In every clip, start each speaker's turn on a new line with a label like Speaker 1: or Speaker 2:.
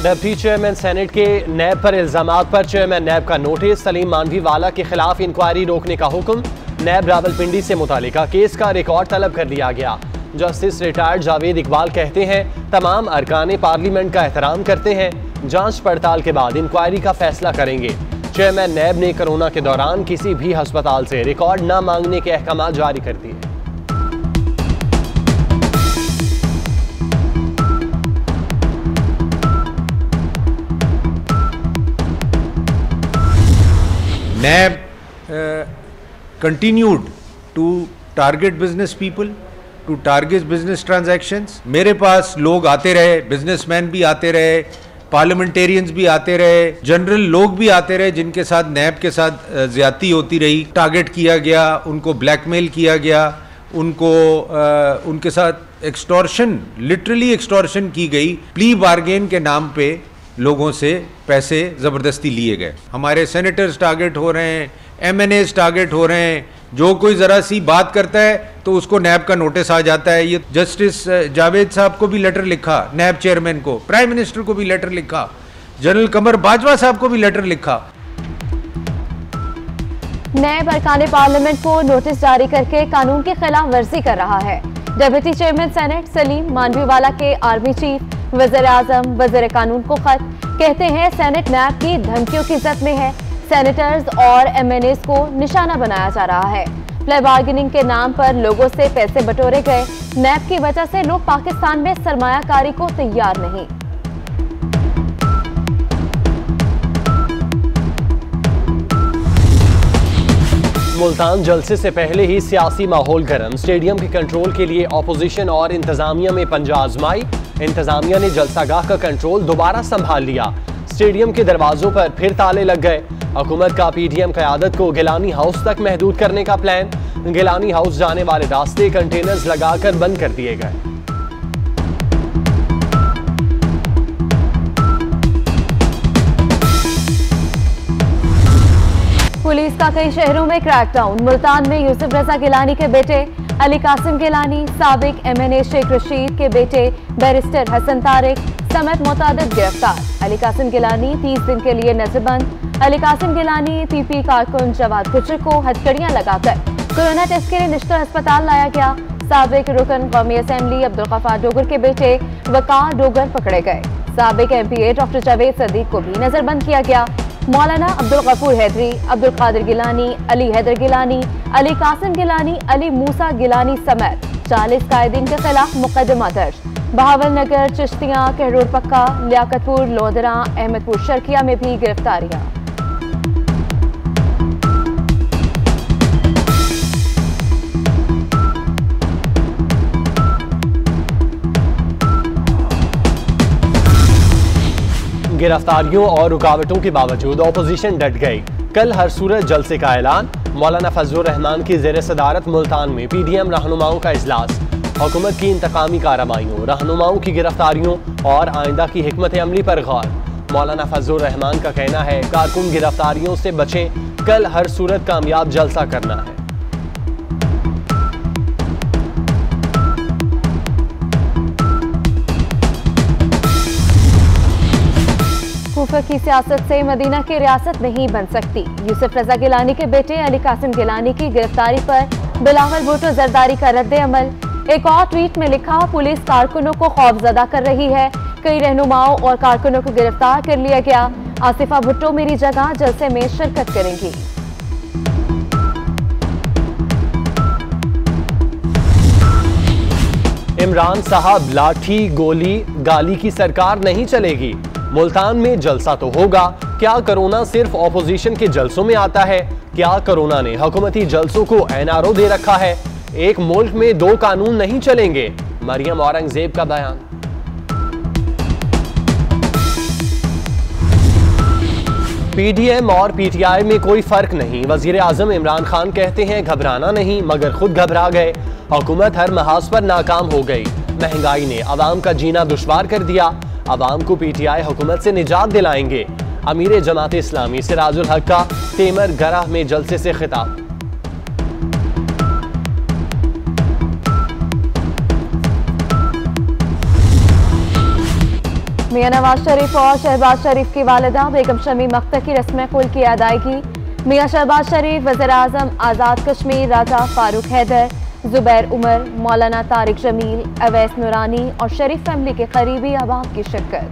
Speaker 1: Deputy chairman senate के नैब पर इल्जामात पर चेयरमैन नैब का नोटिस। सलीम मानवीवाला के खिलाफ इंक्वायरी रोकने का हुक्म। नैब रावलपिंडी से मुतालिका केस का रिकॉर्ड तलब कर लिया गया। जस्टिस रिटायर्ड जावेद इकबाल कहते हैं तमाम अरकान पार्लियामेंट का एहतराम करते हैं, जांच पड़ताल के बाद इंक्वायरी का फैसला करेंगे। चेयरमैन नैब ने कोरोना के दौरान किसी भी अस्पताल से रिकॉर्ड न मांगने के अहकाम जारी कर दिए।
Speaker 2: NAB continued to target business people, to target business transactions. मेरे पास लोग आते रहे, बिजनेसमैन भी आते रहे, पार्लियामेंटेरियंस भी आते रहे, जनरल लोग भी आते रहे जिनके साथ NAB के साथ ज्यादती होती रही। टारगेट किया गया, उनको ब्लैकमेल किया गया, उनके साथ एक्सटॉर्शन, लिटरली एक्सटॉर्शन की गई। प्ली बार्गेन के नाम पे लोगों से पैसे ज़बरदस्ती लिए गए। हमारे सेनेटर्स टारगेट हो रहे हैं, MNAs टारगेट हो रहे हैं। जो कोई ज़रा सी बात करता है तो उसको NAB का नोटिस आ जाता है। ये जस्टिस जावेद साहब को भी लेटर लिखा, NAB चेयरमैन को, प्राइम मिनिस्टर को भी लेटर लिखा, जनरल कमर बाजवा साहब को भी लेटर लिखा।
Speaker 3: नैब अरकान पार्लियामेंट को नोटिस जारी करके कानून की खिलाफ वर्जी कर रहा है। Deputy chairman senate Salim Mandviwalla के आर्मी चीफ, वज़ीर आज़म, वज़ीर कानून को खत। कहते हैं सेनेट नैब की धमकियों की इज्जत में है। सेनेटर्स और MNAs को निशाना बनाया जा रहा है। प्ले बार्गेनिंग के नाम पर लोगों से पैसे बटोरे गए। नैब की वजह से लोग पाकिस्तान में सरमायाकारी को तैयार नहीं।
Speaker 1: मुल्तान जलसे से पहले ही सियासी माहौल गर्म। स्टेडियम के कंट्रोल के लिए ऑपोजिशन और इंतजामिया में पंजा आजमाई। इंतजामिया ने जलसागाह का कंट्रोल दोबारा संभाल लिया। स्टेडियम के दरवाजों पर फिर ताले लग गए। हुकूमत का PTM क़यादत को गिलानी हाउस तक महदूद करने का प्लान। गिलानी हाउस जाने वाले रास्ते कंटेनर्स लगाकर बंद कर दिए गए।
Speaker 3: पुलिस का कई शहरों में क्रैकडाउन। मुल्तान में यूसुफ रजा गिलानी के बेटे अली कासिम गिलानी, साबिक MNA शेख रशीद के बेटे बैरिस्टर हसन तारिक समेत मुतादिद गिरफ्तार। अली कासिम गिलानी 30 दिन के लिए नजरबंद। अली कासिम गिलानी PP कारकुन जवाद गुजर को हथकड़ियां लगाकर कोरोना टेस्ट के लिए निश्तर अस्पताल लाया गया। साबिक रुकन कौमी असेंबली अब्दुल गफ्फार डोगर के बेटे वकार डोगर पकड़े गए। साबिक MPA डॉक्टर जावेद सदीक को भी नजरबंद किया गया। मौलाना अब्दुल गफूर हैदरी, अब्दुल कादिर गिलानी, अली हैदर गिलानी, अली कासिम गिलानी, अली मूसा गिलानी समेत 40 कायदीन के खिलाफ मुकदमा दर्ज। बहावल नगर, चिश्तियां, कहरोड पक्का, लियाकतपुर, लोधरा, अहमदपुर शर्किया में भी गिरफ्तारियां।
Speaker 1: गिरफ्तारियों और रुकावटों के बावजूद ऑपोजिशन डट गई। कल हर सूरत जलसे का ऐलान। मौलाना फजलुर रहमान की ज़ेर सदारत मुल्तान में PDM रहनुमाओं का इजलास। हुकूमत की इंतकामी कार्रवाइयों, रहनुमाओं की गिरफ्तारियों और आइंदा की हिकमत अमली पर गौर। मौलाना फजलुर रहमान का कहना है कारकुन गिरफ्तारियों से बचें, कल हर सूरत कामयाब जलसा करना है।
Speaker 3: खूफा की सियासत से मदीना की रियासत नहीं बन सकती। यूसुफ रजा गिलानी के बेटे अली कासिम गिलानी की गिरफ्तारी पर बिलावल भुट्टो जरदारी का रद्द अमल। एक और ट्वीट में लिखा, पुलिस कारकुनों को खौफजदा कर रही है। कई रहनुमाओं और कारकुनों को गिरफ्तार कर लिया गया। आसिफा भुट्टो मेरी जगह जलसे में शिरकत करेंगी।
Speaker 1: इमरान साहब लाठी गोली गाली की सरकार नहीं चलेगी। मुल्तान में जलसा तो होगा। क्या कोरोना सिर्फ ऑपोजिशन के जलसों में आता है? क्या कोरोना ने हुकूमती जलसों को NRO दे रखा है? एक मुल्क में दो कानून नहीं चलेंगे, मरियम औरंगजेब का बयान। PDM और PTI में कोई फर्क नहीं। वजीर आजम इमरान खान कहते हैं घबराना नहीं, मगर खुद घबरा गए। हुकूमत हर महाज पर नाकाम हो गई। महंगाई ने अवाम का जीना दुश्वार कर दिया। अवाम को PTI हुकूमत से निजात दिलाएंगे। अमीर जमात इस्लामी सिराजुल हक का तेमर गराह में जलसे से खिताब।
Speaker 3: मियां नवाज शरीफ और शहबाज शरीफ की वालिदा बेगम शमी मख्तर की रस्म कुल की अदायगी। मियां शहबाज शरीफ, वज़ीर-ए-आज़म आज़ाद कश्मीर राजा फारूक हैदर, जुबैर उमर, मौलाना तारिक जमील, अवैस नूरानी और शरीफ फैमिली के करीबी अहबाब की शिरकत।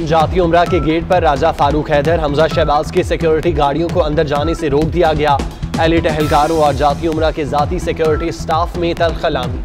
Speaker 1: जाती उम्रा के गेट पर राजा फारूक हैदर, हमजा शहबाज की सिक्योरिटी गाड़ियों को अंदर जाने से रोक दिया गया। एलिट एहलकारों और जाती उम्रा के जाती सिक्योरिटी स्टाफ में तलखलामी।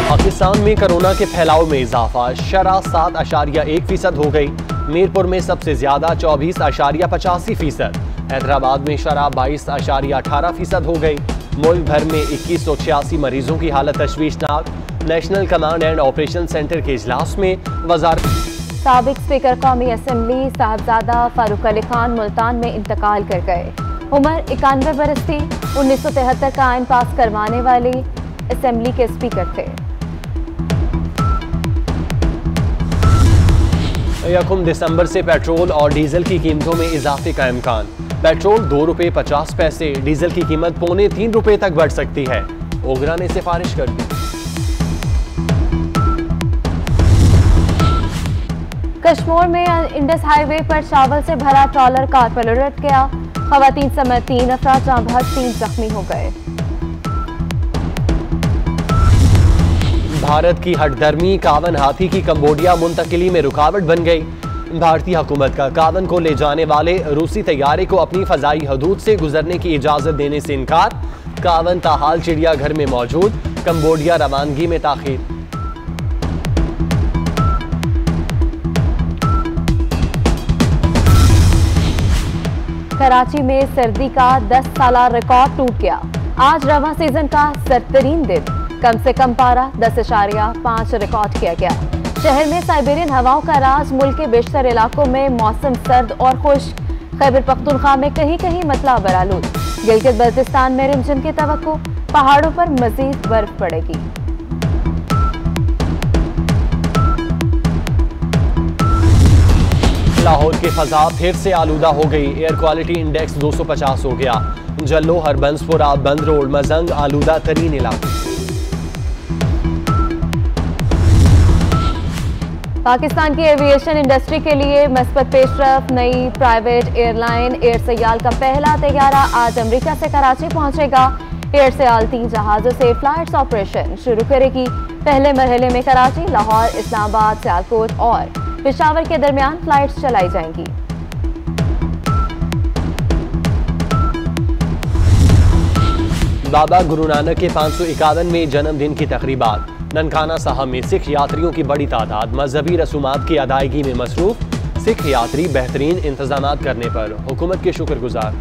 Speaker 1: पाकिस्तान में कोरोना के फैलाव में इजाफा, शरह 7.1% हो गई। मीरपुर में सबसे ज्यादा 24.85%। हैदराबाद में शरह 22.18% हो गई। मुल्क भर में 2186 मरीजों की हालत तशवीशनाक। National command and operation centre के इजलास में वजारत।
Speaker 3: साबिक स्पीकर कौमी असम्बली साहबजादा फारूक अली खान मुल्तान में इंतकाल कर गए। उम्र 91 बरस थी। 1973 का आइन पास करवाने वाली असम्बली के स्पीकर थे।
Speaker 1: 1 दिसंबर से पेट्रोल और डीजल की कीमतों में इजाफे का इम्कान। पेट्रोल 2 रुपये 50 पैसे, डीजल की कीमत पौने 3 रुपये तक बढ़ सकती है। ओगरा ने सिफारिश कर दी।
Speaker 3: कश्मीर में इंडस हाईवे पर चावल से भरा ट्रॉलर कार पर उलट गया। खवातीन समेत 3 अफराद जाँ बहक, 3 जख्मी हो गए।
Speaker 1: भारत की हठधर्मी कावन हाथी की कंबोडिया मुंतकिली में रुकावट बन गई। भारतीय हुकूमत का कावन को ले जाने वाले रूसी तैयारे को अपनी फजाई हदूद से गुजरने की इजाजत देने से इनकार। कावन ताहाल चिड़ियाघर में मौजूद, कंबोडिया रवानगी में ताखीर।
Speaker 3: कराची में सर्दी का 10 साला रिकॉर्ड टूट गया। आज रवां सीजन का सरतरीन दिन, कम से कम पारा 10.5 रिकॉर्ड किया गया। शहर में साइबेरियन हवाओं का राज, मुल्क के बेशतर इलाकों में मौसम सर्द और खुश्क। खैबर पख्तूनख्वा में कहीं कहीं मतला बरालूद। गिलगित बल्तिस्तान में रिमझिम की तवक्को, पहाड़ों पर मजीद बर्फ पड़ेगी।
Speaker 1: लाहौर की फजा फिर से आलूदा हो गई। एयर क्वालिटी इंडेक्स 250 हो गया। जल्लो, हरबंसपुरा, बंद रोड, मजंग आलूदा तरीन इलाके।
Speaker 3: पाकिस्तान की एविएशन इंडस्ट्री के लिए मस्बत पेशरफ। नई प्राइवेट एयरलाइन एयर सयाल का पहला तैयारा आज अमेरिका से कराची पहुंचेगा। एयर सयाल 3 जहाजों से फ्लाइट्स ऑपरेशन शुरू करेगी। पहले मरहले में कराची, लाहौर, इस्लामाबाद, सियालकोट और पेशावर के दरमियान फ्लाइट्स चलाई जाएंगी।
Speaker 1: बाबा गुरु नानक के 551वें जन्मदिन की तकरीबात। ननकाना साहब में सिख यात्रियों की बड़ी तादाद, मजहबी रसूमात की अदायगी में मसरूफ। सिख यात्री बेहतरीन इंतजामात करने पर हुकूमत के शुक्रगुजार।